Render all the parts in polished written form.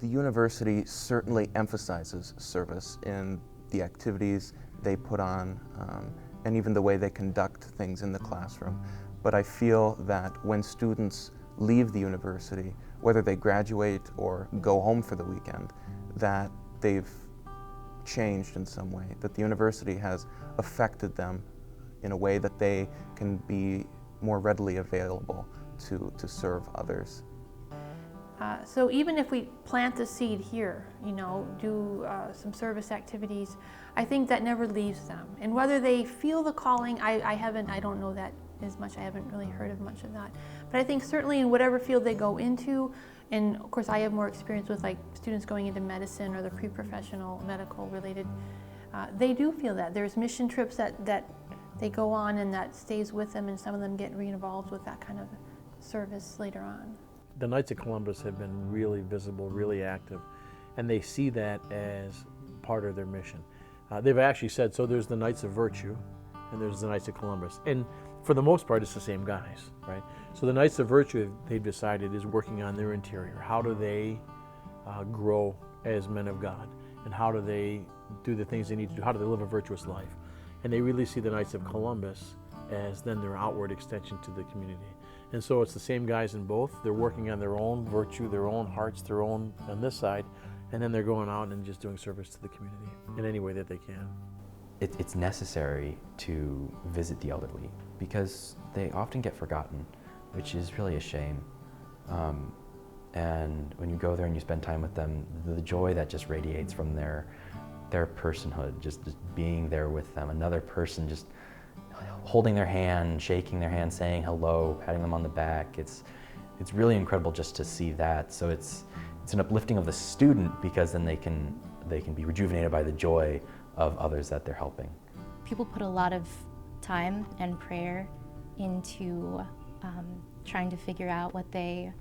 The university certainly emphasizes service in the activities they put on and even the way they conduct things in the classroom. But I feel that when students leave the university, whether they graduate or go home for the weekend, that they've changed in some way, that the university has affected them in a way that they can be more readily available to serve others. So even if we plant the seed here, do some service activities, I think that never leaves them. And whether they feel the calling, I don't know that as much. I haven't really heard of much of that. But I think certainly in whatever field they go into, and of course I have more experience with like students going into medicine or the pre-professional medical related, they do feel that. There's mission trips that they go on and that stays with them, and some of them get re-involved with that kind of service later on. The Knights of Columbus have been really visible, really active, and they see that as part of their mission. They've actually said, so there's the Knights of Virtue and there's the Knights of Columbus. And for the most part, it's the same guys, right? So the Knights of Virtue, they've decided, is working on their interior. How do they grow as men of God? And how do they do the things they need to do? How do they live a virtuous life? And they really see the Knights of Columbus as then their outward extension to the community. And so it's the same guys in both. They're working on their own virtue, their own hearts, their own on this side, and then they're going out and just doing service to the community in any way that they can. It's necessary to visit the elderly because they often get forgotten, which is really a shame. And when you go there and you spend time with them, the joy that just radiates from their personhood, just being there with them, another person just holding their hand, shaking their hand, saying hello, patting them on the back. It's really incredible just to see that. So it's an uplifting of the student because then they can be rejuvenated by the joy of others that they're helping. People put a lot of time and prayer into trying to figure out what they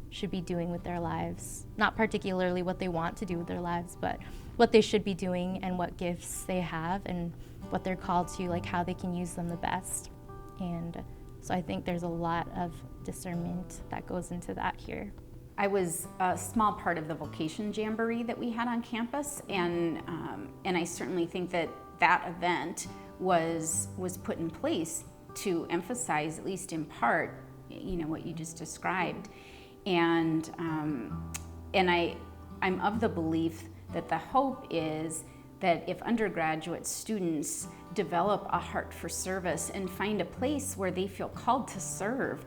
should be doing with their lives. Not particularly what they want to do with their lives, but what they should be doing and what gifts they have and what they're called to, like how they can use them the best. And so I think there's a lot of discernment that goes into that here. I was a small part of the vocation jamboree that we had on campus, and I certainly think that event was put in place to emphasize, at least in part, what you just described. And I'm of the belief that the hope is that if undergraduate students develop a heart for service and find a place where they feel called to serve,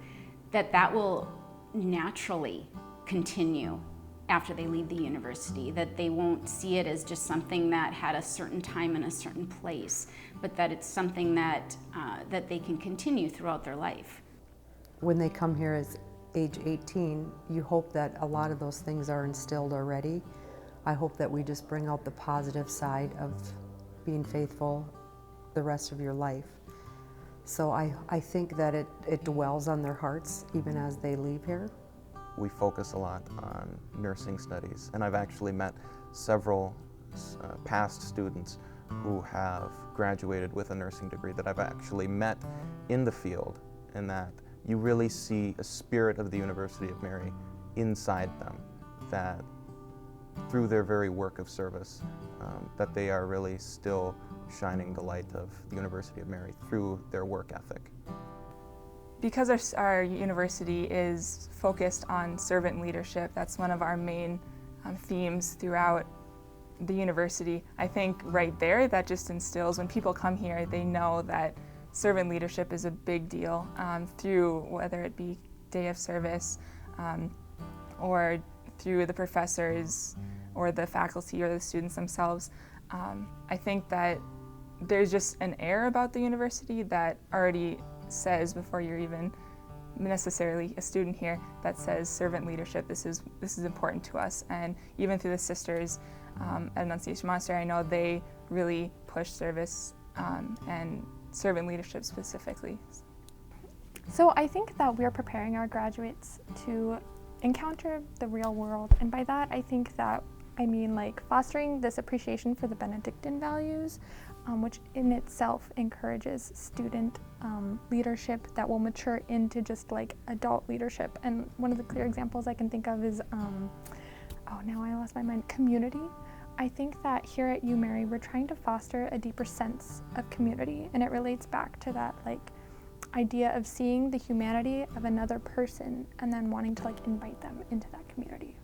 that will naturally continue after they leave the university, that they won't see it as just something that had a certain time and a certain place, but that it's something that they can continue throughout their life. When they come here as age 18, you hope that a lot of those things are instilled already. I hope that we just bring out the positive side of being faithful the rest of your life. So I think that it dwells on their hearts even as they leave here. We focus a lot on nursing studies, and I've actually met several past students who have graduated with a nursing degree that I've actually met in the field, and that you really see a spirit of the University of Mary inside them, that through their very work of service, that they are really still shining the light of the University of Mary through their work ethic. Because our university is focused on servant leadership, that's one of our main themes throughout the university. I think right there that just instills, when people come here, they know that servant leadership is a big deal through whether it be day of service or through the professors or the faculty or the students themselves. I think that there's just an air about the university that already says, before you're even necessarily a student here, that says servant leadership, this is important to us. And even through the sisters at Annunciation Monastery, I know they really push service and servant leadership specifically. So I think that we're preparing our graduates to encounter the real world, and by that I think that I mean like fostering this appreciation for the Benedictine values, which in itself encourages student leadership that will mature into just like adult leadership. And one of the clear examples I can think of is now I lost my mind, community. I think that here at UMary, we're trying to foster a deeper sense of community, and it relates back to that idea of seeing the humanity of another person and then wanting to invite them into that community.